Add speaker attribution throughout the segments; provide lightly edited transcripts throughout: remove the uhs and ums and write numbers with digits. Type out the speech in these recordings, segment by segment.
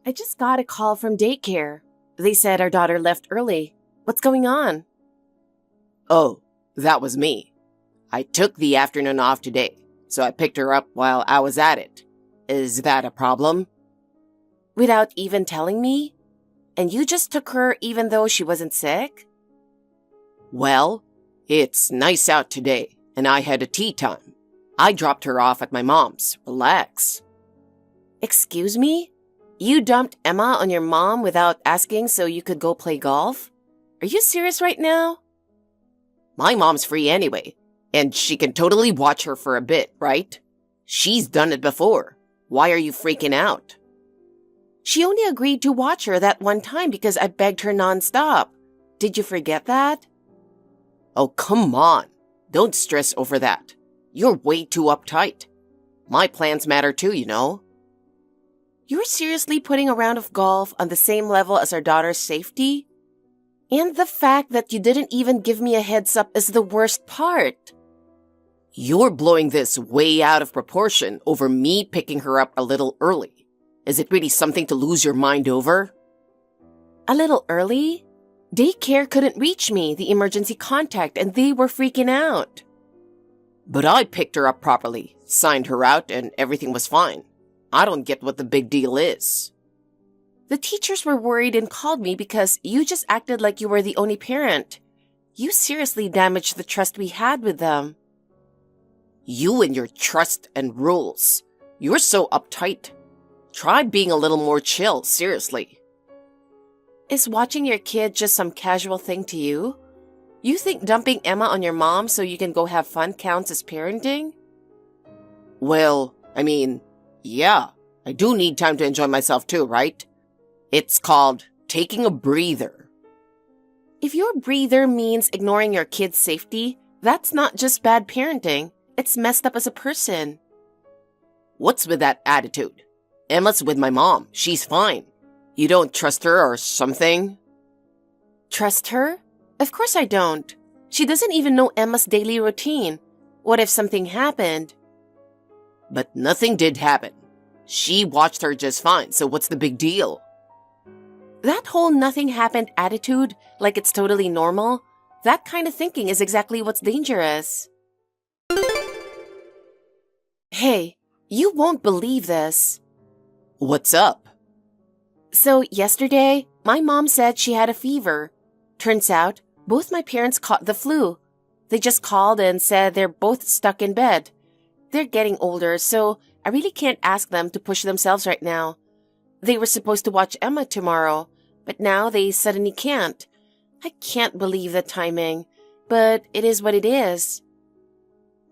Speaker 1: I just got a call from daycare. They said our daughter left early. What's going on?
Speaker 2: Oh, that was me. I took the afternoon off today, so I picked her up while I was at it. Is that a problem?
Speaker 1: Without even telling me? And you just took her even though she wasn't sick?
Speaker 2: Well, it's nice out today, and I had a tea time. I dropped her off at my mom's. Relax.
Speaker 1: Excuse me? You dumped Emma on your mom without asking so you could go play golf? Are you serious right now?
Speaker 2: My mom's free anyway, and she can totally watch her for a bit, right? She's done it before. Why are you freaking out?
Speaker 1: She only agreed to watch her that one time because I begged her nonstop. Did you forget that?
Speaker 2: Oh, come on. Don't stress over that. You're way too uptight. My plans matter too, you know.
Speaker 1: You're seriously putting a round of golf on the same level as our daughter's safety? And the fact that you didn't even give me a heads up is the worst part.
Speaker 2: You're blowing this way out of proportion over me picking her up a little early. Is it really something to lose your mind over?
Speaker 1: A little early? Daycare couldn't reach me, the emergency contact, and they were freaking out.
Speaker 2: But I picked her up properly, signed her out, and everything was fine. I don't get what the big deal is.
Speaker 1: The teachers were worried and called me because you just acted like you were the only parent. You seriously damaged the trust we had with them.
Speaker 2: You and your trust and rules. You're so uptight. Try being a little more chill, seriously.
Speaker 1: Is watching your kid just some casual thing to you? You think dumping Emma on your mom so you can go have fun counts as parenting?
Speaker 2: Well, yeah, I do need time to enjoy myself too, right? It's called taking a breather.
Speaker 1: If your breather means ignoring your kid's safety, that's not just bad parenting. It's messed up as a person.
Speaker 2: What's with that attitude? Emma's with my mom. She's fine. You don't trust her or something?
Speaker 1: Trust her? Of course I don't. She doesn't even know Emma's daily routine. What if something happened?
Speaker 2: But nothing did happen. She watched her just fine, so what's the big deal?
Speaker 1: That whole nothing happened attitude, like it's totally normal, that kind of thinking is exactly what's dangerous. Hey, you won't believe this.
Speaker 2: What's up?
Speaker 1: So yesterday, my mom said she had a fever. Turns out, both my parents caught the flu. They just called and said they're both stuck in bed. They're getting older, so I really can't ask them to push themselves right now. They were supposed to watch Emma tomorrow, but now they suddenly can't. I can't believe the timing, but it is what it is.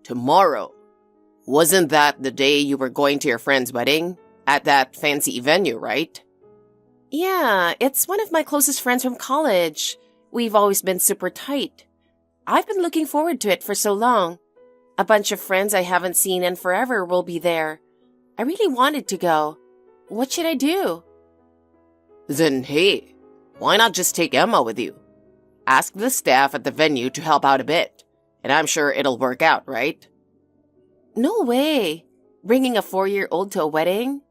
Speaker 2: Tomorrow? Wasn't that the day you were going to your friend's wedding? At that fancy venue, right?
Speaker 1: Yeah, it's one of my closest friends from college. We've always been super tight. I've been looking forward to it for so long. A bunch of friends I haven't seen in forever will be there. I really wanted to go. What should I do?
Speaker 2: Then hey, why not just take Emma with you? Ask the staff at the venue to help out a bit, and I'm sure it'll work out, right?
Speaker 1: No way. Bringing a 4-year-old to a wedding?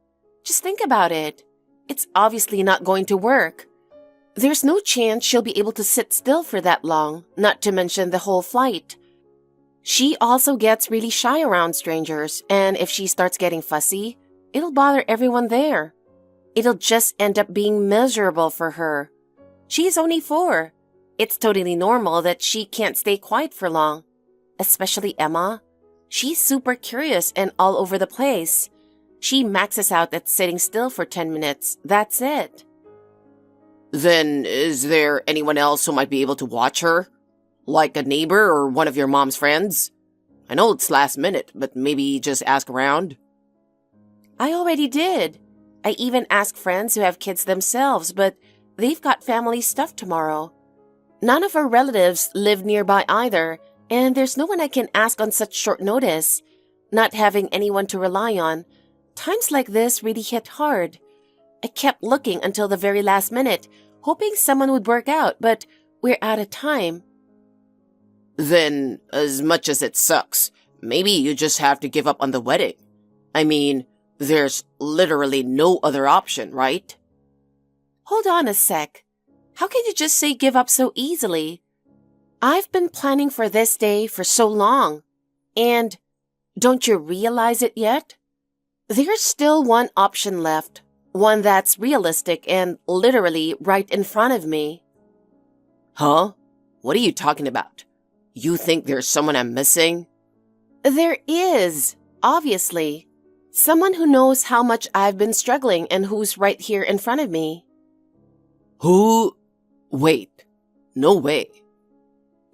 Speaker 1: Just think about it. It's obviously not going to work. There's no chance she'll be able to sit still for that long, not to mention the whole flight. She also gets really shy around strangers, and if she starts getting fussy, it'll bother everyone there. It'll just end up being miserable for her. She's only 4. It's totally normal that she can't stay quiet for long. Especially Emma. She's super curious and all over the place. She maxes out at sitting still for 10 minutes. That's it.
Speaker 2: Then is there anyone else who might be able to watch her? Like a neighbor or one of your mom's friends? I know it's last minute, but maybe just ask around.
Speaker 1: I already did. I even asked friends who have kids themselves, but they've got family stuff tomorrow. None of our relatives live nearby either, and there's no one I can ask on such short notice. Not having anyone to rely on, times like this really hit hard. I kept looking until the very last minute, hoping someone would work out, but we're out of time.
Speaker 2: Then, as much as it sucks, maybe you just have to give up on the wedding. There's literally no other option, right?
Speaker 1: Hold on a sec. How can you just say give up so easily? I've been planning for this day for so long. And don't you realize it yet? There's still one option left. One that's realistic and literally right in front of me.
Speaker 2: Huh? What are you talking about? You think there's someone I'm missing?
Speaker 1: There is, obviously. Someone who knows how much I've been struggling and who's right here in front of me.
Speaker 2: Who? Wait. No way.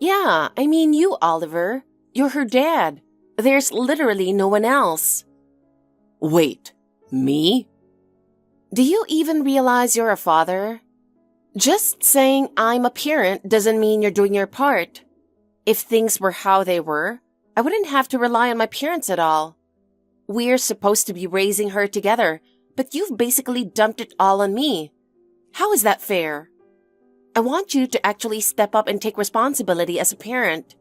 Speaker 1: Yeah, I mean you, Oliver. You're her dad. There's literally no one else.
Speaker 2: Wait. Me?
Speaker 1: Do you even realize you're a father? Just saying I'm a parent doesn't mean you're doing your part. If things were how they were, I wouldn't have to rely on my parents at all. We're supposed to be raising her together, but you've basically dumped it all on me. How is that fair? I want you to actually step up and take responsibility as a parent.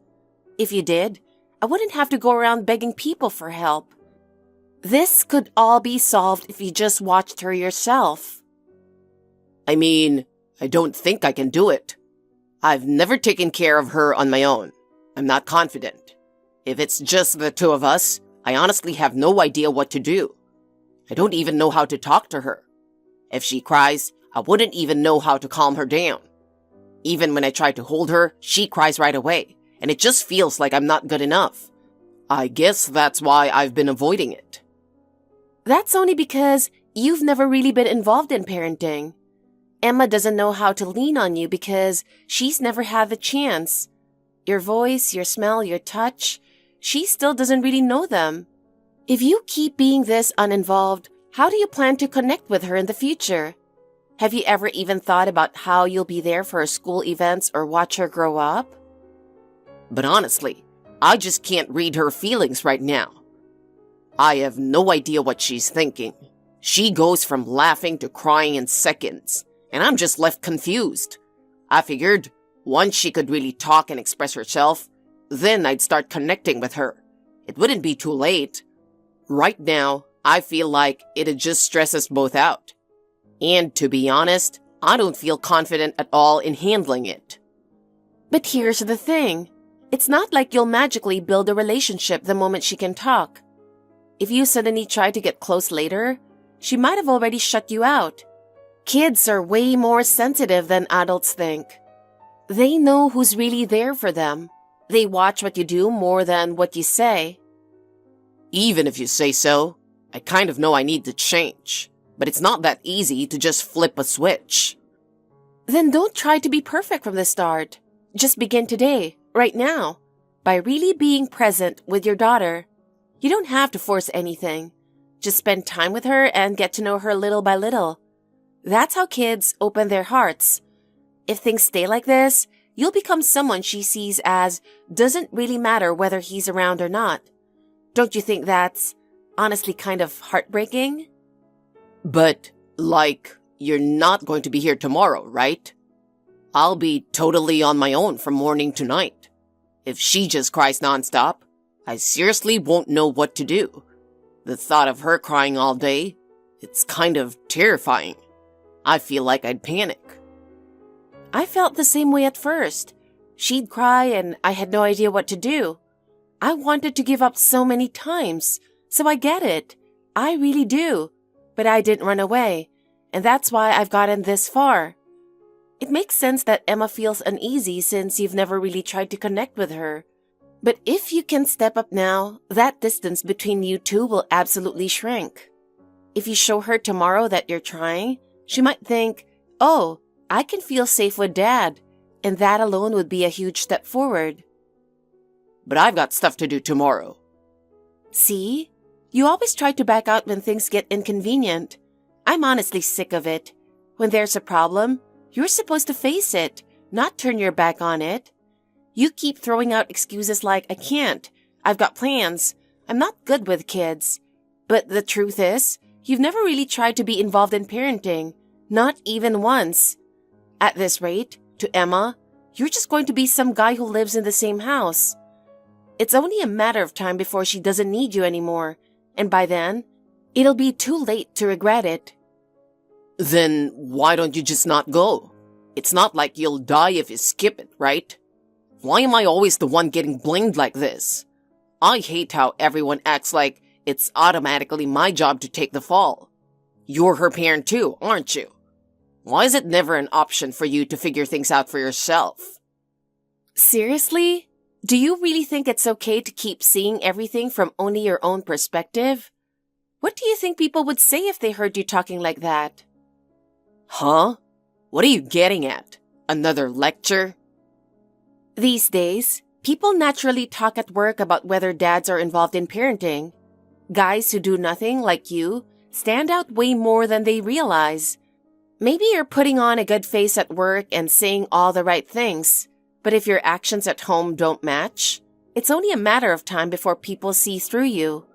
Speaker 1: If you did, I wouldn't have to go around begging people for help. This could all be solved if you just watched her yourself.
Speaker 2: I mean, I don't think I can do it. I've never taken care of her on my own. I'm not confident. If it's just the two of us, I honestly have no idea what to do. I don't even know how to talk to her. If she cries, I wouldn't even know how to calm her down. Even when I try to hold her, she cries right away, and it just feels like I'm not good enough. I guess that's why I've been avoiding it.
Speaker 1: That's only because you've never really been involved in parenting. Emma doesn't know how to lean on you because she's never had the chance. Your voice, your smell, your touch, she still doesn't really know them. If you keep being this uninvolved, how do you plan to connect with her in the future? Have you ever even thought about how you'll be there for her school events or watch her grow up?
Speaker 2: But honestly, I just can't read her feelings right now. I have no idea what she's thinking. She goes from laughing to crying in seconds, and I'm just left confused. I figured once she could really talk and express herself, then I'd start connecting with her. It wouldn't be too late. Right now, I feel like it'd just stress us both out. And to be honest, I don't feel confident at all in handling it.
Speaker 1: But here's the thing. It's not like you'll magically build a relationship the moment she can talk. If you suddenly try to get close later, she might have already shut you out. Kids are way more sensitive than adults think. They know who's really there for them. They watch what you do more than what you say.
Speaker 2: Even if you say so, I kind of know I need to change. But it's not that easy to just flip a switch.
Speaker 1: Then don't try to be perfect from the start. Just begin today, right now, by really being present with your daughter. You don't have to force anything. Just spend time with her and get to know her little by little. That's how kids open their hearts. If things stay like this, you'll become someone she sees as doesn't really matter whether he's around or not. Don't you think that's honestly kind of heartbreaking?
Speaker 2: But, you're not going to be here tomorrow, right? I'll be totally on my own from morning to night. If she just cries nonstop, I seriously won't know what to do. The thought of her crying all day, it's kind of terrifying. I feel like I'd panic.
Speaker 1: I felt the same way at first. She'd cry and I had no idea what to do. I wanted to give up so many times, so I get it. I really do. But I didn't run away, and that's why I've gotten this far. It makes sense that Emma feels uneasy since you've never really tried to connect with her. But if you can step up now, that distance between you two will absolutely shrink. If you show her tomorrow that you're trying, she might think, oh, I can feel safe with Dad, and that alone would be a huge step forward.
Speaker 2: But I've got stuff to do tomorrow.
Speaker 1: See? You always try to back out when things get inconvenient. I'm honestly sick of it. When there's a problem, you're supposed to face it, not turn your back on it. You keep throwing out excuses like, I can't, I've got plans, I'm not good with kids. But the truth is, you've never really tried to be involved in parenting, not even once. At this rate, to Emma, you're just going to be some guy who lives in the same house. It's only a matter of time before she doesn't need you anymore. And by then, it'll be too late to regret it.
Speaker 2: Then why don't you just not go? It's not like you'll die if you skip it, right? Why am I always the one getting blamed like this? I hate how everyone acts like it's automatically my job to take the fall. You're her parent too, aren't you? Why is it never an option for you to figure things out for yourself?
Speaker 1: Seriously? Do you really think it's okay to keep seeing everything from only your own perspective? What do you think people would say if they heard you talking like that?
Speaker 2: Huh? What are you getting at? Another lecture?
Speaker 1: These days, people naturally talk at work about whether dads are involved in parenting. Guys who do nothing, like you, stand out way more than they realize. Maybe you're putting on a good face at work and saying all the right things, but if your actions at home don't match, it's only a matter of time before people see through you.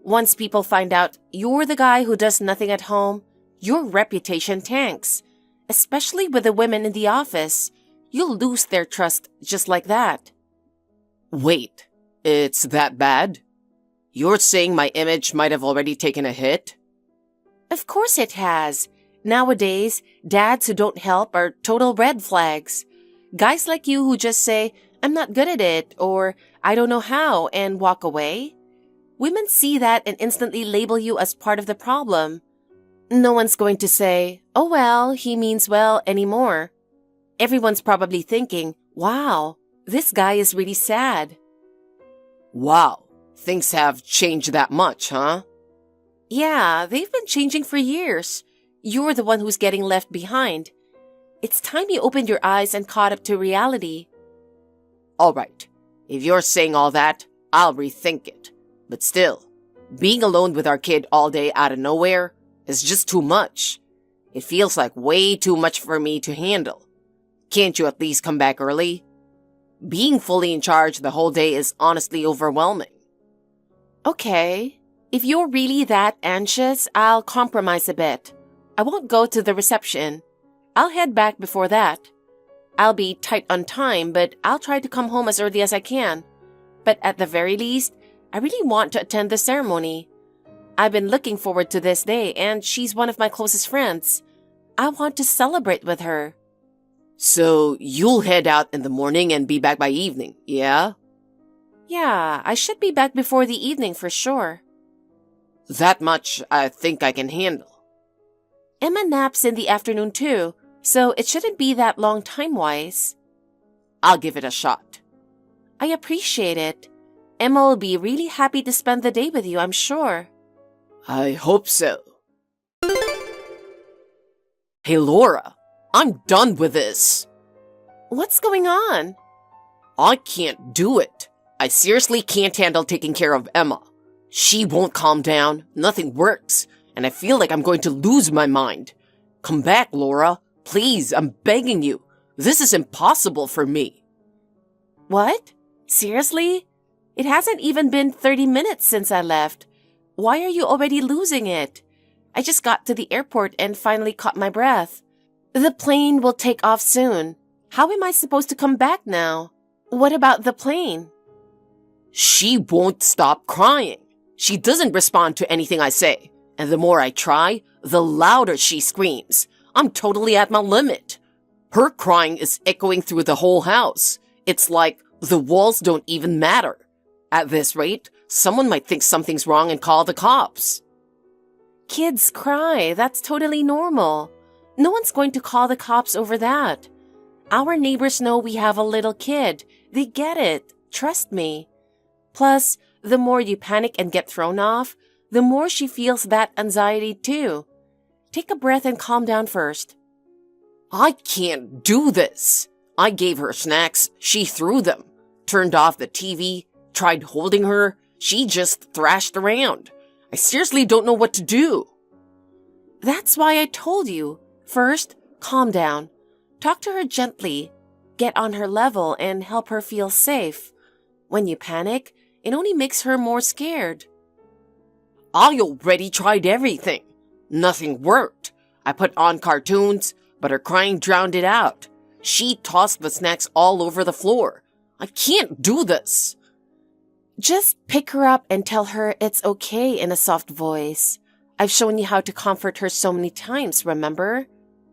Speaker 1: Once people find out you're the guy who does nothing at home, your reputation tanks. Especially with the women in the office. You'll lose their trust just like that.
Speaker 2: Wait, it's that bad? You're saying my image might have already taken a hit?
Speaker 1: Of course it has. Nowadays, dads who don't help are total red flags. Guys like you who just say, "I'm not good at it," or "I don't know how," and walk away. Women see that and instantly label you as part of the problem. No one's going to say, "Oh well, he means well," anymore. Everyone's probably thinking, "Wow, this guy is really sad."
Speaker 2: Wow, things have changed that much, huh?
Speaker 1: Yeah, they've been changing for years. You're the one who's getting left behind. It's time you opened your eyes and caught up to reality.
Speaker 2: All right, if you're saying all that, I'll rethink it. But still, being alone with our kid all day out of nowhere is just too much. It feels like way too much for me to handle. Can't you at least come back early? Being fully in charge the whole day is honestly overwhelming.
Speaker 1: Okay, if you're really that anxious, I'll compromise a bit. I won't go to the reception. I'll head back before that. I'll be tight on time, but I'll try to come home as early as I can. But at the very least, I really want to attend the ceremony. I've been looking forward to this day, and she's one of my closest friends. I want to celebrate with her.
Speaker 2: So you'll head out in the morning and be back by evening, yeah?
Speaker 1: Yeah, I should be back before the evening for sure.
Speaker 2: That much I think I can handle.
Speaker 1: Emma naps in the afternoon too, so it shouldn't be that long time-wise.
Speaker 2: I'll give it a shot.
Speaker 1: I appreciate it. Emma will be really happy to spend the day with you, I'm sure.
Speaker 2: I hope so. Hey, Laura, I'm done with this.
Speaker 1: What's going on?
Speaker 2: I can't do it. I seriously can't handle taking care of Emma. She won't calm down, nothing works, and I feel like I'm going to lose my mind. Come back, Laura. Please, I'm begging you. This is impossible for me.
Speaker 1: What? Seriously? It hasn't even been 30 minutes since I left. Why are you already losing it? I just got to the airport and finally caught my breath. The plane will take off soon. How am I supposed to come back now? What about the plane?
Speaker 2: She won't stop crying. She doesn't respond to anything I say. And the more I try, the louder she screams. I'm totally at my limit. Her crying is echoing through the whole house. It's like the walls don't even matter. At this rate, someone might think something's wrong and call the cops.
Speaker 1: Kids cry. That's totally normal. No one's going to call the cops over that. Our neighbors know we have a little kid. They get it. Trust me. Plus, the more you panic and get thrown off, the more she feels that anxiety too. Take a breath and calm down first.
Speaker 2: I can't do this. I gave her snacks. She threw them. Turned off the TV. Tried holding her. She just thrashed around. I seriously don't know what to do.
Speaker 1: That's why I told you. First, calm down. Talk to her gently. Get on her level and help her feel safe. When you panic, it only makes her more scared.
Speaker 2: I already tried everything. Nothing worked. I put on cartoons, but her crying drowned it out. She tossed the snacks all over the floor. I can't do this.
Speaker 1: Just pick her up and tell her it's okay in a soft voice. I've shown you how to comfort her so many times, remember?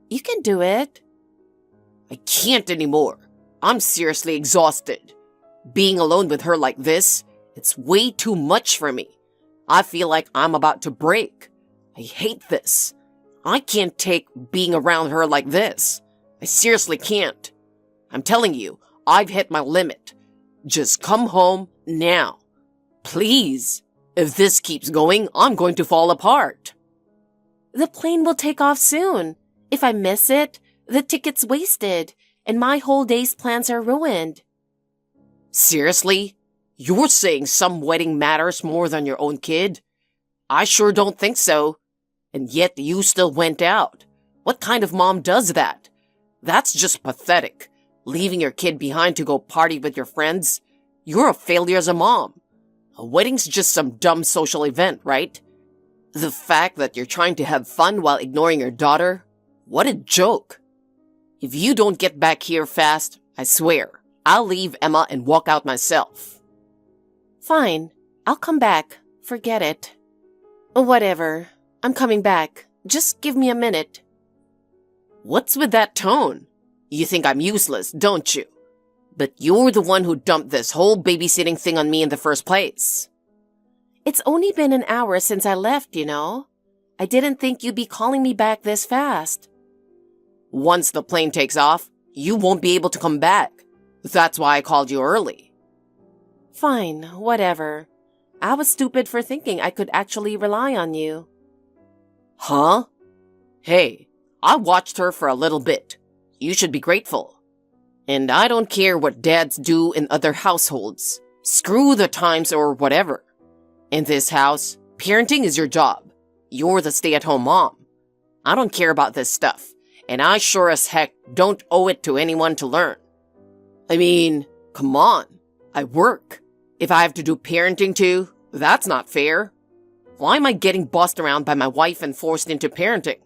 Speaker 1: You can do it.
Speaker 2: I can't anymore. I'm seriously exhausted. Being alone with her like this, it's way too much for me. I feel like I'm about to break. I hate this. I can't take being around her like this. I seriously can't. I'm telling you, I've hit my limit. Just come home now. Please. If this keeps going, I'm going to fall apart.
Speaker 1: The plane will take off soon. If I miss it, the ticket's wasted, and my whole day's plans are ruined.
Speaker 2: Seriously? You're saying some wedding matters more than your own kid? I sure don't think so. And yet you still went out. What kind of mom does that? That's just pathetic. Leaving your kid behind to go party with your friends? You're a failure as a mom. A wedding's just some dumb social event, right? The fact that you're trying to have fun while ignoring your daughter? What a joke. If you don't get back here fast, I swear, I'll leave Emma and walk out myself.
Speaker 1: Fine. I'll come back. Forget it. Whatever. I'm coming back. Just give me a minute.
Speaker 2: What's with that tone? You think I'm useless, don't you? But you're the one who dumped this whole babysitting thing on me in the first place.
Speaker 1: It's only been an hour since I left, you know. I didn't think you'd be calling me back this fast.
Speaker 2: Once the plane takes off, you won't be able to come back. That's why I called you early.
Speaker 1: Fine, whatever. I was stupid for thinking I could actually rely on you.
Speaker 2: Huh? Hey, I watched her for a little bit. You should be grateful. And I don't care what dads do in other households. Screw the times or whatever. In this house, parenting is your job. You're the stay-at-home mom. I don't care about this stuff, and I sure as heck don't owe it to anyone to learn. I mean, come on. I work. If I have to do parenting too, that's not fair. Why am I getting bossed around by my wife and forced into parenting?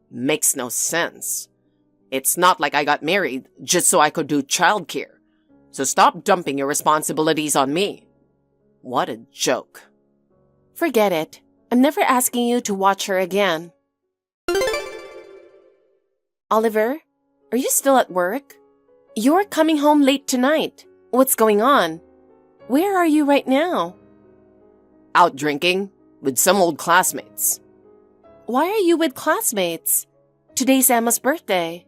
Speaker 2: Makes no sense. It's not like I got married just so I could do childcare. So stop dumping your responsibilities on me. What a joke.
Speaker 1: Forget it. I'm never asking you to watch her again. Oliver, are you still at work? You're coming home late tonight. What's going on? Where are you right now?
Speaker 2: Out drinking with some old classmates.
Speaker 1: Why are you with classmates? Today's Emma's birthday.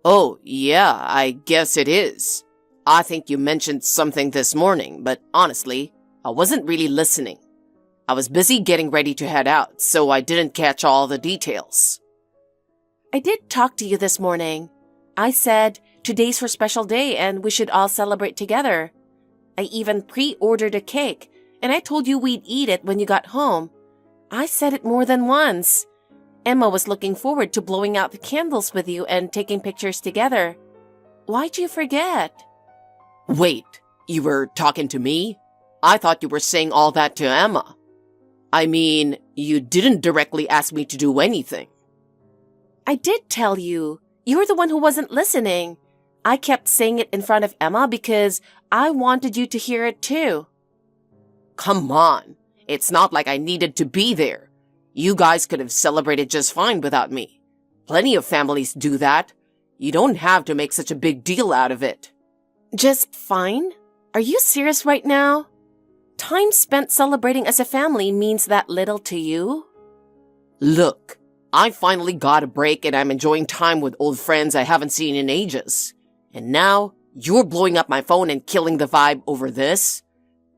Speaker 2: Oh, yeah, I guess it is. I think you mentioned something this morning, but honestly, I wasn't really listening. I was busy getting ready to head out, so I didn't catch all the details.
Speaker 1: I did talk to you this morning. I said today's her special day and we should all celebrate together. I even pre-ordered a cake, and I told you we'd eat it when you got home. I said it more than once. Emma was looking forward to blowing out the candles with you and taking pictures together. Why'd you forget?
Speaker 2: Wait, you were talking to me? I thought you were saying all that to Emma. I mean, you didn't directly ask me to do anything.
Speaker 1: I did tell you. You're the one who wasn't listening. I kept saying it in front of Emma because I wanted you to hear it too.
Speaker 2: Come on. It's not like I needed to be there. You guys could have celebrated just fine without me. Plenty of families do that. You don't have to make such a big deal out of it.
Speaker 1: Just fine? Are you serious right now? Time spent celebrating as a family means that little to you?
Speaker 2: Look, I finally got a break and I'm enjoying time with old friends I haven't seen in ages. And now, you're blowing up my phone and killing the vibe over this?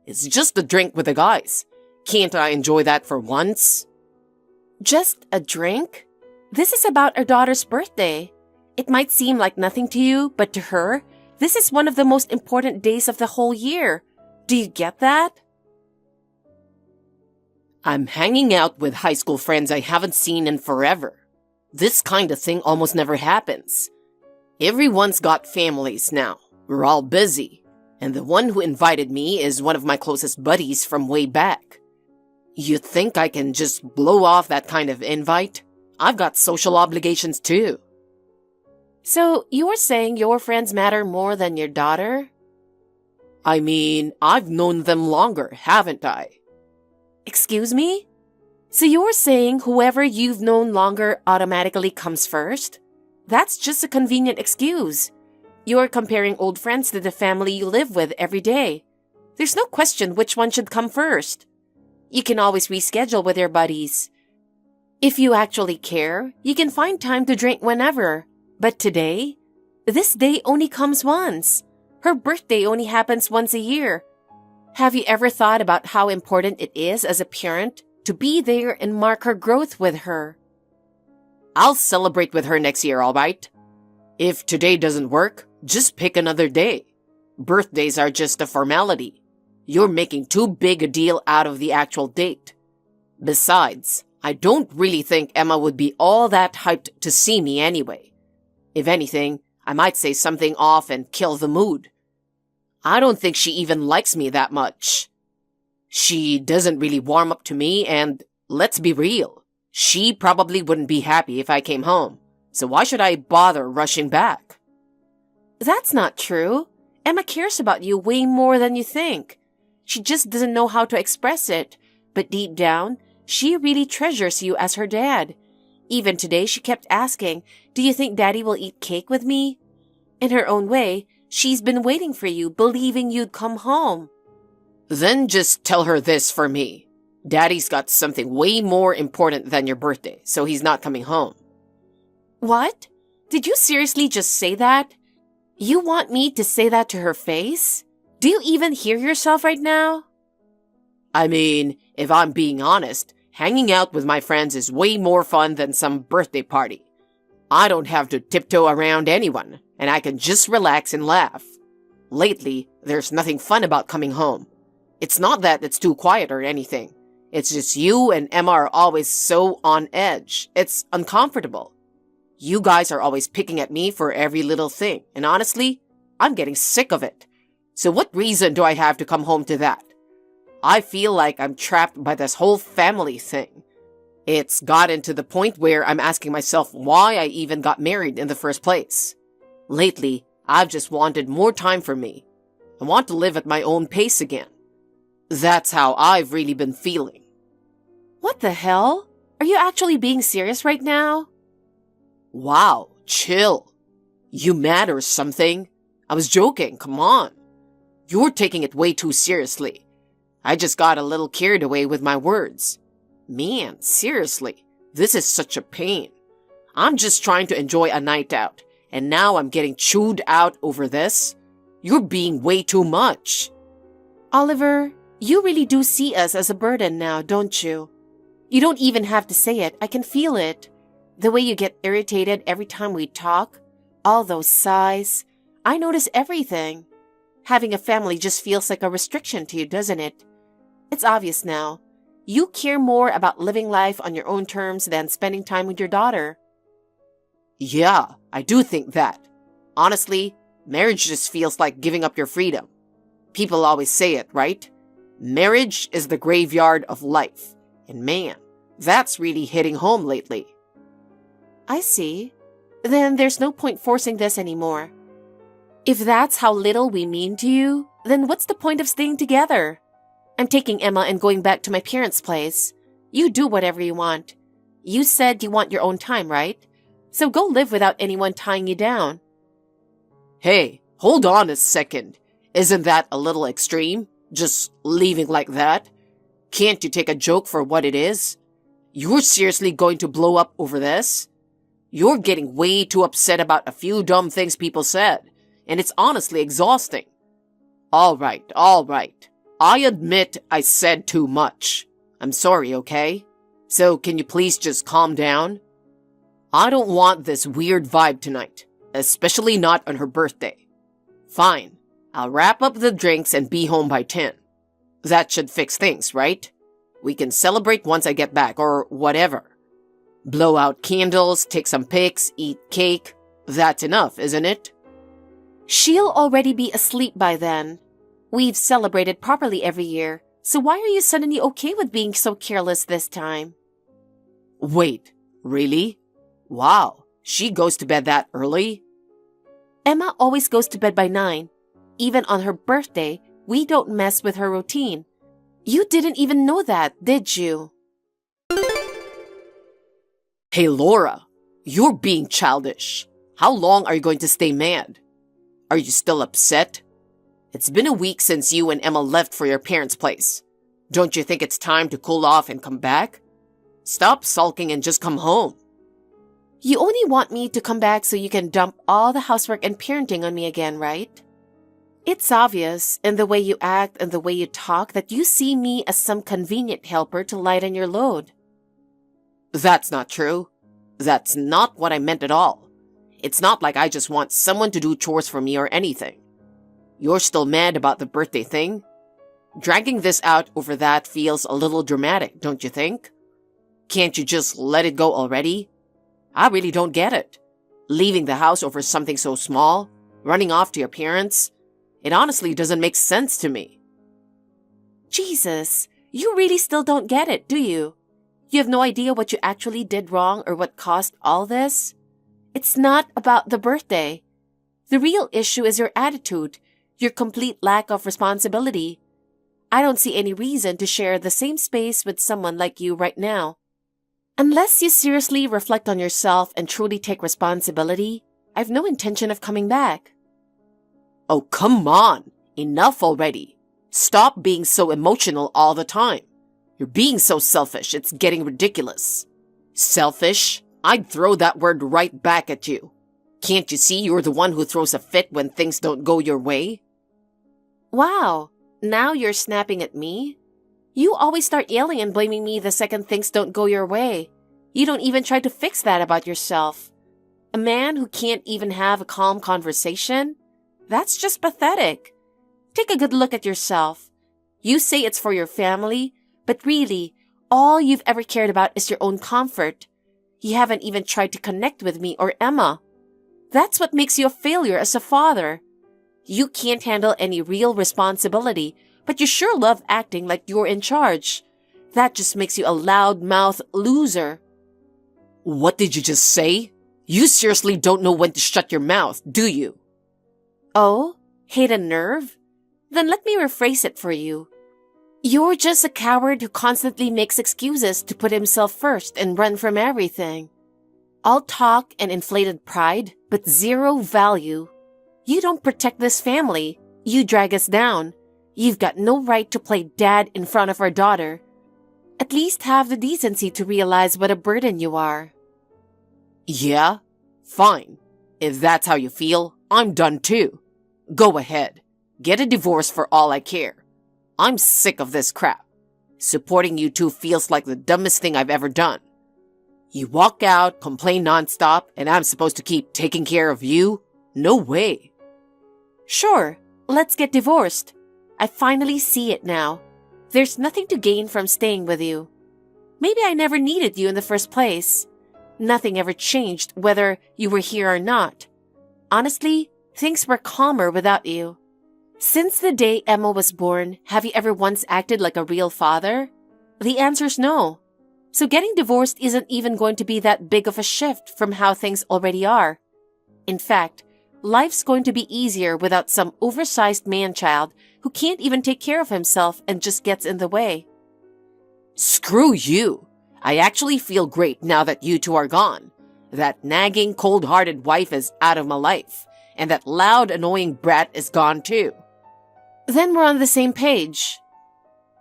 Speaker 2: It's just a drink with the guys. Can't I enjoy that for once?
Speaker 1: Just a drink? This is about our daughter's birthday. It might seem like nothing to you, but to her, this is one of the most important days of the whole year. Do you get that?
Speaker 2: I'm hanging out with high school friends I haven't seen in forever. This kind of thing almost never happens. Everyone's got families now. We're all busy. And the one who invited me is one of my closest buddies from way back. You think I can just blow off that kind of invite? I've got social obligations too.
Speaker 1: So you're saying your friends matter more than your daughter?
Speaker 2: I mean, I've known them longer, haven't I?
Speaker 1: Excuse me? So you're saying whoever you've known longer automatically comes first? That's just a convenient excuse. You're comparing old friends to the family you live with every day. There's no question which one should come first. You can always reschedule with your buddies. If you actually care, you can find time to drink whenever. But today? This day only comes once. Her birthday only happens once a year. Have you ever thought about how important it is as a parent to be there and mark her growth with her?
Speaker 2: I'll celebrate with her next year, all right? If today doesn't work, just pick another day. Birthdays are just a formality. You're making too big a deal out of the actual date. Besides, I don't really think Emma would be all that hyped to see me anyway. If anything, I might say something off and kill the mood. I don't think she even likes me that much. She doesn't really warm up to me, and let's be real, she probably wouldn't be happy if I came home. So why should I bother rushing back?
Speaker 1: That's not true. Emma cares about you way more than you think. She just doesn't know how to express it, but deep down, she really treasures you as her dad. Even today, she kept asking, "Do you think Daddy will eat cake with me?" In her own way, she's been waiting for you, believing you'd come home.
Speaker 2: Then just tell her this for me. Daddy's got something way more important than your birthday, so he's not coming home.
Speaker 1: What? Did you seriously just say that? You want me to say that to her face? Do you even hear yourself right now?
Speaker 2: I mean, if I'm being honest, hanging out with my friends is way more fun than some birthday party. I don't have to tiptoe around anyone, and I can just relax and laugh. Lately, there's nothing fun about coming home. It's not that it's too quiet or anything. It's just you and Emma are always so on edge. It's uncomfortable. You guys are always picking at me for every little thing, and honestly, I'm getting sick of it. So what reason do I have to come home to that? I feel like I'm trapped by this whole family thing. It's gotten to the point where I'm asking myself why I even got married in the first place. Lately, I've just wanted more time for me. I want to live at my own pace again. That's how I've really been feeling.
Speaker 1: What the hell? Are you actually being serious right now?
Speaker 2: Wow, chill. You mad or something? I was joking, come on. You're taking it way too seriously. I just got a little carried away with my words. Man, seriously, this is such a pain. I'm just trying to enjoy a night out, and now I'm getting chewed out over this? You're being way too much.
Speaker 1: Oliver, you really do see us as a burden now, don't you? You don't even have to say it, I can feel it. The way you get irritated every time we talk, all those sighs. I notice everything. Having a family just feels like a restriction to you, doesn't it? It's obvious now. You care more about living life on your own terms than spending time with your daughter.
Speaker 2: Yeah, I do think that. Honestly, marriage just feels like giving up your freedom. People always say it, right? Marriage is the graveyard of life. And man, that's really hitting home lately.
Speaker 1: I see. Then there's no point forcing this anymore. If that's how little we mean to you, then what's the point of staying together? I'm taking Emma and going back to my parents' place. You do whatever you want. You said you want your own time, right? So go live without anyone tying you down.
Speaker 2: Hey, hold on a second. Isn't that a little extreme? Just leaving like that? Can't you take a joke for what it is? You're seriously going to blow up over this? You're getting way too upset about a few dumb things people said, and it's honestly exhausting. All right. I admit I said too much. I'm sorry, okay? So can you please just calm down? I don't want this weird vibe tonight, especially not on her birthday. Fine, I'll wrap up the drinks and be home by 10. That should fix things, right? We can celebrate once I get back, or whatever. Blow out candles, take some pics, eat cake. That's enough, isn't it?
Speaker 1: She'll already be asleep by then. We've celebrated properly every year, so why are you suddenly okay with being so careless this time?
Speaker 2: Wait, really? Wow, she goes to bed that early?
Speaker 1: Emma always goes to bed by 9. Even on her birthday, we don't mess with her routine. You didn't even know that, did you?
Speaker 2: Hey, Laura, you're being childish. How long are you going to stay mad? Are you still upset? It's been a week since you and Emma left for your parents' place. Don't you think it's time to cool off and come back? Stop sulking and just come home.
Speaker 1: You only want me to come back so you can dump all the housework and parenting on me again, right? It's obvious in the way you act and the way you talk that you see me as some convenient helper to lighten your load.
Speaker 2: That's not true. That's not what I meant at all. It's not like I just want someone to do chores for me or anything. You're still mad about the birthday thing? Dragging this out over that feels a little dramatic, don't you think? Can't you just let it go already? I really don't get it. Leaving the house over something so small, running off to your parents, it honestly doesn't make sense to me.
Speaker 1: Jesus, you really still don't get it, do you? You have no idea what you actually did wrong or what caused all this? It's not about the birthday. The real issue is your attitude, your complete lack of responsibility. I don't see any reason to share the same space with someone like you right now. Unless you seriously reflect on yourself and truly take responsibility, I've no intention of coming back.
Speaker 2: Oh, come on. Enough already. Stop being so emotional all the time. You're being so selfish, it's getting ridiculous. Selfish? I'd throw that word right back at you. Can't you see you're the one who throws a fit when things don't go your way?
Speaker 1: Wow, now you're snapping at me? You always start yelling and blaming me the second things don't go your way. You don't even try to fix that about yourself. A man who can't even have a calm conversation? That's just pathetic. Take a good look at yourself. You say it's for your family, but really, all you've ever cared about is your own comfort. You haven't even tried to connect with me or Emma. That's what makes you a failure as a father. You can't handle any real responsibility, but you sure love acting like you're in charge. That just makes you a loud-mouthed loser.
Speaker 2: What did you just say? You seriously don't know when to shut your mouth, do you?
Speaker 1: Oh? Hate a nerve? Then let me rephrase it for you. You're just a coward who constantly makes excuses to put himself first and run from everything. All talk and inflated pride, but zero value. You don't protect this family. You drag us down. You've got no right to play dad in front of our daughter. At least have the decency to realize what a burden you are.
Speaker 2: Yeah? Fine. If that's how you feel, I'm done too. Go ahead. Get a divorce for all I care. I'm sick of this crap. Supporting you two feels like the dumbest thing I've ever done. You walk out, complain nonstop, and I'm supposed to keep taking care of you? No way.
Speaker 1: Sure, let's get divorced. I finally see it now. There's nothing to gain from staying with you. Maybe I never needed you in the first place. Nothing ever changed whether you were here or not. Honestly, things were calmer without you. Since the day Emma was born, have you ever once acted like a real father? The answer's no. So getting divorced isn't even going to be that big of a shift from how things already are. In fact, life's going to be easier without some oversized man-child who can't even take care of himself and just gets in the way.
Speaker 2: Screw you. I actually feel great now that you two are gone. That nagging, cold-hearted wife is out of my life, and that loud, annoying brat is gone too.
Speaker 1: Then we're on the same page.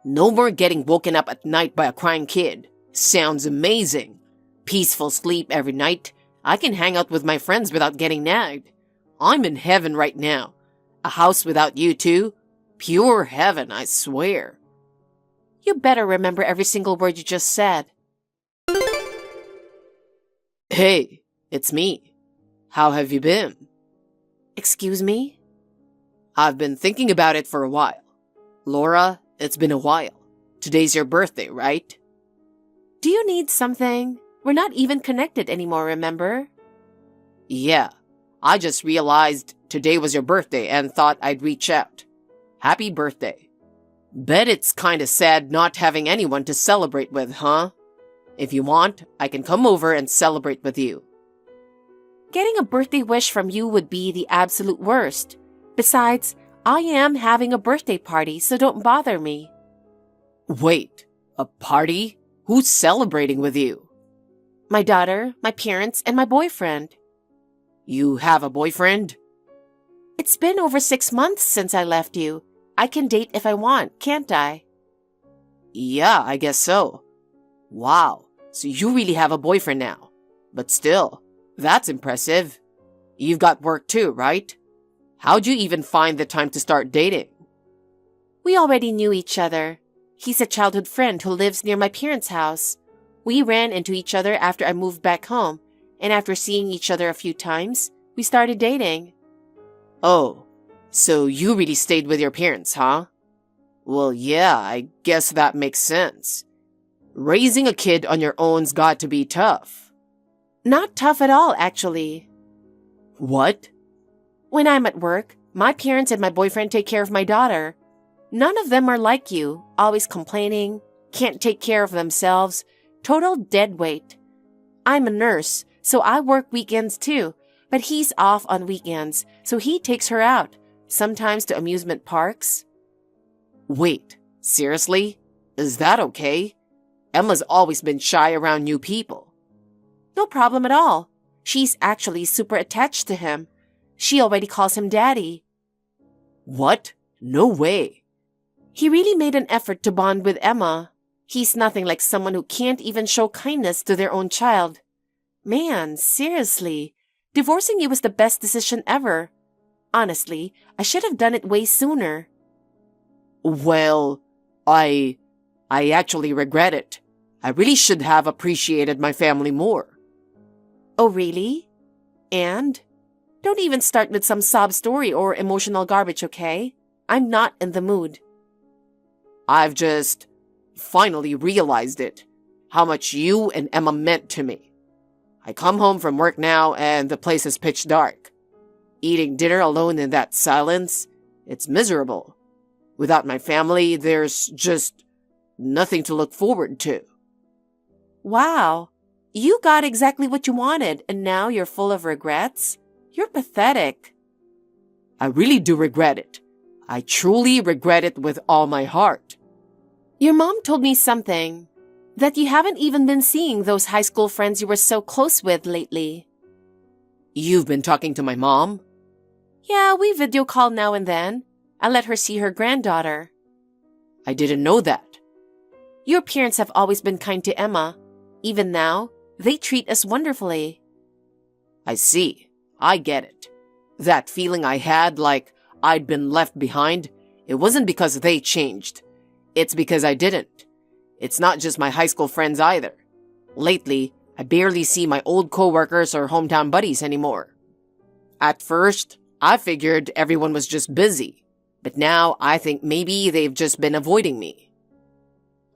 Speaker 2: No more getting woken up at night by a crying kid. Sounds amazing. Peaceful sleep every night. I can hang out with my friends without getting nagged. I'm in heaven right now. A house without you two? Pure heaven, I swear.
Speaker 1: You better remember every single word you just said.
Speaker 2: Hey, it's me. How have you been?
Speaker 1: Excuse me?
Speaker 2: I've been thinking about it for a while. Laura, it's been a while. Today's your birthday, right?
Speaker 1: Do you need something? We're not even connected anymore, remember?
Speaker 2: Yeah, I just realized today was your birthday and thought I'd reach out. Happy birthday. Bet it's kinda sad not having anyone to celebrate with, huh? If you want, I can come over and celebrate with you.
Speaker 1: Getting a birthday wish from you would be the absolute worst. Besides, I am having a birthday party, so don't bother me.
Speaker 2: Wait, a party? Who's celebrating with you?
Speaker 1: My daughter, my parents, and my boyfriend.
Speaker 2: You have a boyfriend?
Speaker 1: It's been over 6 months since I left you. I can date if I want, can't I?
Speaker 2: Yeah, I guess so. Wow, so you really have a boyfriend now. But still, that's impressive. You've got work too, right? How'd you even find the time to start dating?
Speaker 1: We already knew each other. He's a childhood friend who lives near my parents' house. We ran into each other after I moved back home, and after seeing each other a few times, we started dating.
Speaker 2: Oh, so you really stayed with your parents, huh? Well, yeah, I guess that makes sense. Raising a kid on your own's got to be tough.
Speaker 1: Not tough at all, actually.
Speaker 2: What?
Speaker 1: When I'm at work, my parents and my boyfriend take care of my daughter. None of them are like you, always complaining, can't take care of themselves, total dead weight. I'm a nurse, so I work weekends too, but he's off on weekends, so he takes her out, sometimes to amusement parks.
Speaker 2: Wait, seriously? Is that okay? Emma's always been shy around new people.
Speaker 1: No problem at all. She's actually super attached to him. She already calls him daddy.
Speaker 2: What? No way.
Speaker 1: He really made an effort to bond with Emma. He's nothing like someone who can't even show kindness to their own child. Man, seriously, divorcing you was the best decision ever. Honestly, I should have done it way sooner.
Speaker 2: Well, I actually regret it. I really should have appreciated my family more.
Speaker 1: Oh, really? And? Don't even start with some sob story or emotional garbage, okay? I'm not in the mood.
Speaker 2: I've just finally realized it, how much you and Emma meant to me. I come home from work now and the place is pitch dark. Eating dinner alone in that silence, it's miserable. Without my family, there's just nothing to look forward to.
Speaker 1: Wow, you got exactly what you wanted and now you're full of regrets? You're pathetic.
Speaker 2: I really do regret it. I truly regret it with all my heart.
Speaker 1: Your mom told me something, that you haven't even been seeing those high school friends you were so close with lately.
Speaker 2: You've been talking to my mom?
Speaker 1: Yeah, we video call now and then. I let her see her granddaughter.
Speaker 2: I didn't know that.
Speaker 1: Your parents have always been kind to Emma. Even now, they treat us wonderfully.
Speaker 2: I see. I get it. That feeling I had like I'd been left behind, it wasn't because they changed. It's because I didn't. It's not just my high school friends either. Lately, I barely see my old coworkers or hometown buddies anymore. At first, I figured everyone was just busy, but now I think maybe they've just been avoiding me.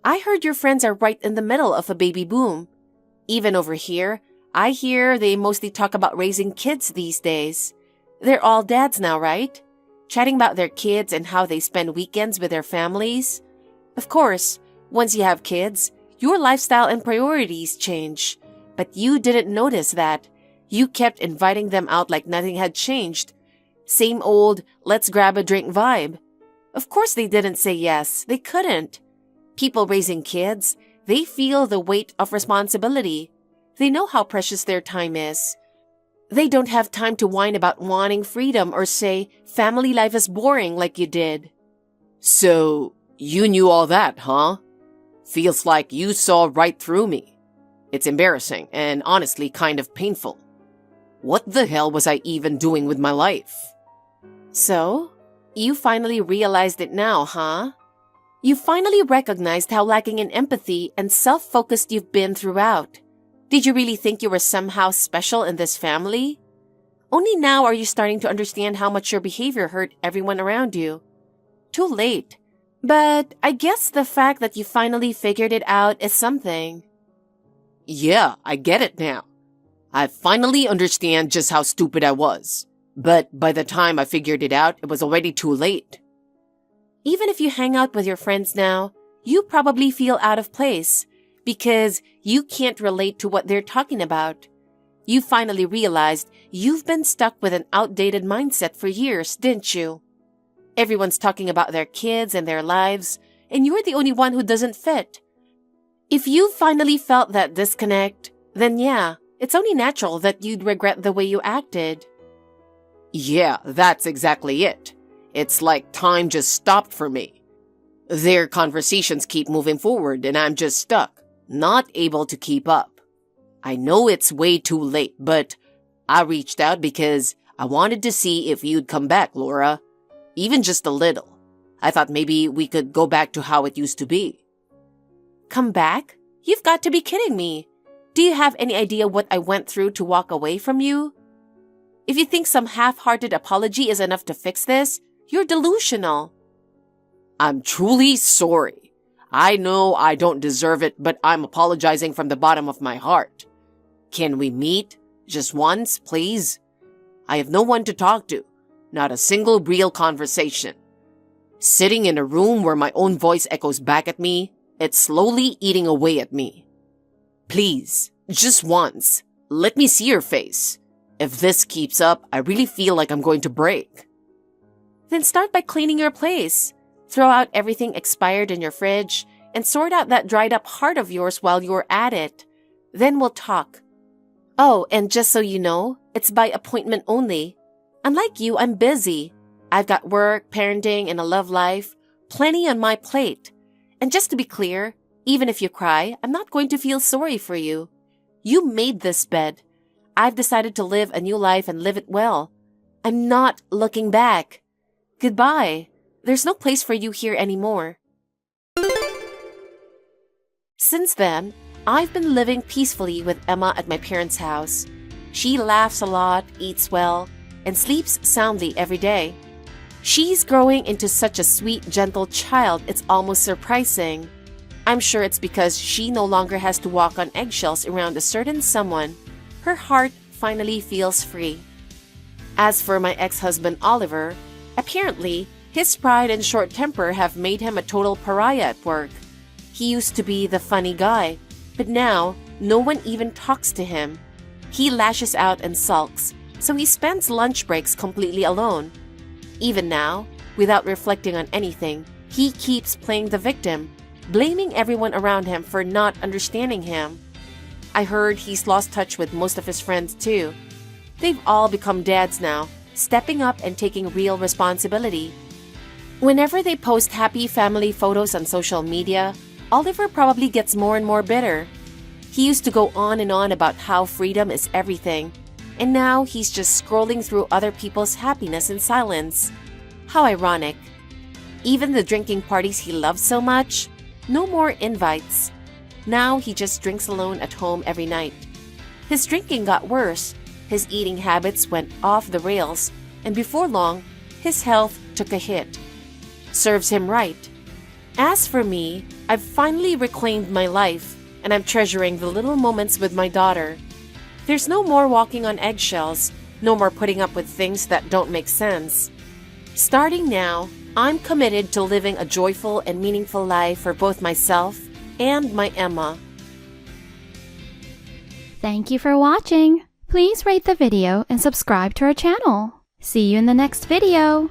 Speaker 1: I heard your friends are right in the middle of a baby boom. Even over here, I hear they mostly talk about raising kids these days. They're all dads now, right? Chatting about their kids and how they spend weekends with their families. Of course, once you have kids, your lifestyle and priorities change. But you didn't notice that. You kept inviting them out like nothing had changed. Same old, let's grab a drink vibe. Of course they didn't say yes. They couldn't. People raising kids, they feel the weight of responsibility. They know how precious their time is. They don't have time to whine about wanting freedom or say family life is boring like you did.
Speaker 2: So, you knew all that, huh? Feels like you saw right through me. It's embarrassing and honestly kind of painful. What the hell was I even doing with my life?
Speaker 1: So, you finally realized it now, huh? You finally recognized how lacking in empathy and self-focused you've been throughout. Did you really think you were somehow special in this family? Only now are you starting to understand how much your behavior hurt everyone around you. Too late. But I guess the fact that you finally figured it out is something.
Speaker 2: Yeah, I get it now. I finally understand just how stupid I was. But by the time I figured it out, it was already too late.
Speaker 1: Even if you hang out with your friends now, you probably feel out of place because you can't relate to what they're talking about. You finally realized you've been stuck with an outdated mindset for years, didn't you? Everyone's talking about their kids and their lives, and you're the only one who doesn't fit. If you finally felt that disconnect, then yeah, it's only natural that you'd regret the way you acted.
Speaker 2: Yeah, that's exactly it. It's like time just stopped for me. Their conversations keep moving forward and I'm just stuck, not able to keep up. I know it's way too late, but I reached out because I wanted to see if you'd come back, Laura. Even just a little. I thought maybe we could go back to how it used to be.
Speaker 1: Come back? You've got to be kidding me. Do you have any idea what I went through to walk away from you? If you think some half-hearted apology is enough to fix this, you're delusional.
Speaker 2: I'm truly sorry. I know I don't deserve it, but I'm apologizing from the bottom of my heart. Can we meet? Just once, please? I have no one to talk to. Not a single real conversation. Sitting in a room where my own voice echoes back at me, it's slowly eating away at me. Please, just once, let me see your face. If this keeps up, I really feel like I'm going to break.
Speaker 1: Then start by cleaning your place. Throw out everything expired in your fridge and sort out that dried up heart of yours while you're at it. Then we'll talk. Oh, and just so you know, it's by appointment only. Unlike you, I'm busy. I've got work, parenting, and a love life. Plenty on my plate. And just to be clear, even if you cry, I'm not going to feel sorry for you. You made this bed. I've decided to live a new life and live it well. I'm not looking back. Goodbye. There's no place for you here anymore. Since then, I've been living peacefully with Emma at my parents' house. She laughs a lot, eats well, and sleeps soundly every day. She's growing into such a sweet, gentle child, it's almost surprising. I'm sure it's because she no longer has to walk on eggshells around a certain someone. Her heart finally feels free. As for my ex-husband Oliver, apparently, his pride and short temper have made him a total pariah at work. He used to be the funny guy, but now no one even talks to him. He lashes out and sulks, so he spends lunch breaks completely alone. Even now, without reflecting on anything, he keeps playing the victim, blaming everyone around him for not understanding him. I heard he's lost touch with most of his friends too. They've all become dads now, stepping up and taking real responsibility. Whenever they post happy family photos on social media, Oliver probably gets more and more bitter. He used to go on and on about how freedom is everything, and now he's just scrolling through other people's happiness in silence. How ironic. Even the drinking parties he loved so much, no more invites. Now he just drinks alone at home every night. His drinking got worse, his eating habits went off the rails, and before long, his health took a hit. Serves him right. As for me, I've finally reclaimed my life, and I'm treasuring the little moments with my daughter. There's no more walking on eggshells, no more putting up with things that don't make sense. Starting now, I'm committed to living a joyful and meaningful life for both myself and my Emma.
Speaker 3: Thank you for watching. Please rate the video and subscribe to our channel. See you in the next video.